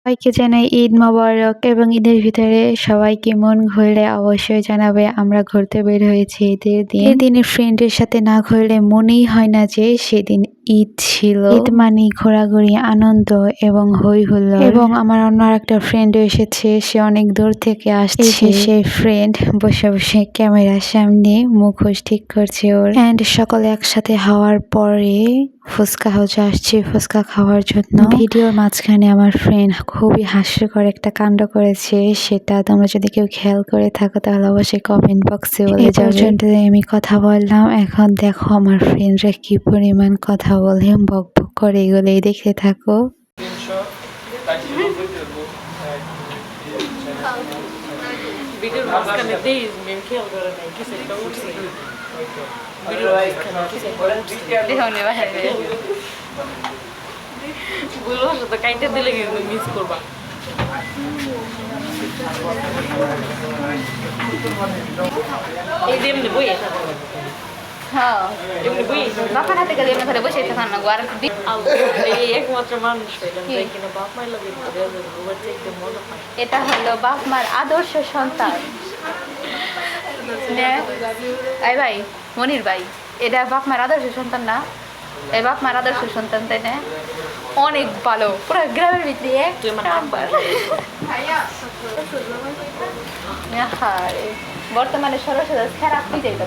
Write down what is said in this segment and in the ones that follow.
সবাইকে জানাই ঈদ মোবারক এবং ঈদের ভিতরে সবাইকে মন ঘুরলে অবশ্যই জানাবে। আমরা ঘুরতে বের হয়েছি ঈদের দিন। এই দিনে ফ্রেন্ডের সাথে না ঘুরলে মনেই হয় না যে সেদিন ঈদ ছিল। ঈদ মানে ঘোরাঘুরি, আনন্দ এবং হই হুল্লোড়। এবং আমার অন্য একটা ফ্রেন্ডও এসেছে, সে অনেক দূর থেকে আসছে। সেই ফ্রেন্ড বসে বসে ক্যামেরার সামনে মুখোশ ঠিক করছে ওর। অ্যান্ড সকলে একসাথে হওয়ার পরে ফুচকা হাউসে আসছে ফুচকা খাওয়ার জন্য। ভিডিওর মাঝখানে আমার ফ্রেন্ড খুবই হাস্যকর একটা কাণ্ড করেছে, সেটা তোমরা যদি কেউ খেয়াল করে থাকো তাহলে অবশ্যই কমেন্ট বক্সে বলে যাবে। পর্যন্ত আমি কথা বললাম, এখন দেখো আমার ফ্রেন্ডরা কি পরিমাণ কথা বলে, বক বক করে, এগুলোই দেখতে থাকো। ভিডিওর মাঝখানে প্লিজ মেম খেয়াল করে নাই কিছু একটা উঠছে ভিডিওর মাঝখানে কিছু একটা উঠছে দেখো নে ভাই বলো তো কাইটা দিলে কিন্তু মিস করবা এই দেম নে বই এটা হ্যাঁ এমনি বই বাপা হাতে গেলে এমনি ঘরে বসে থাকার না আর এই একমাত্র মানুষ হইলাম তাই কিনা বাপ মায়ের লাগে বাচ্চা একদম মজা পায়। এটা হলো বাপ মার আদর্শ সন্তান। এই ভাই মনির ভাই, এটা বাপ মার আদর্শ সন্তান না? এই বাপ মার আদর্শ সন্তান, তাই না? অনেক ভালো, পুরো গ্রামের ভিতরে তুই আমার নাম্বার বর্তমানে সরস্বতী খারাপ হয়ে যাইত।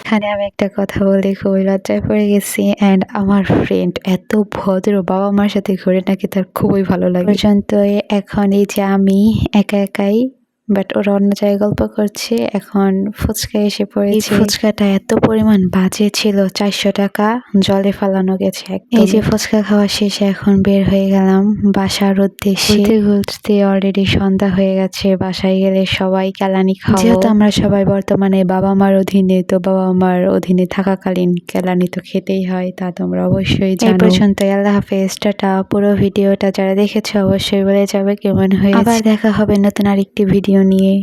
এখানে আমি একটা কথা বলে খুবই লজ্জায় পড়ে গেছি। অ্যান্ড আমার ফ্রেন্ড এত ভদ্র, বাবা মার সাথে ঘুরে নাকি তার খুবই ভালো লাগে। পর্যন্ত এখন এই যে আমি একা একাই, বাট ওরা অন্য জায়গায় গল্প করছে। এখন ফুচকা এসে পড়েছে। ফুচকাটা এত পরিমাণ বাজে ছিল, 400 টাকা জলে ফালানো গেছে। এই যে ফুচকা খাওয়া শেষে এখন বের হয়ে গেলাম বাসার উদ্দেশ্যে। ঘুরতে অলরেডি সন্ধ্যা হয়ে গেছে। বাসায় গেলে সবাই কেলানি খাবো। যেহেতু আমরা সবাই বর্তমানে বাবা মার অধীনে, তো বাবা মার অধীনে থাকাকালীন কেলানি তো খেতেই হয়, তা তোমরা অবশ্যই জানো। এই পর্যন্ত আল্লাহ হাফেজ, টাটা। পুরো ভিডিওটা যারা দেখেছো অবশ্যই বলে যাবে কেমন হয়েছে। আবার দেখা হবে নতুন আরেকটি ভিডিও নিয়ে।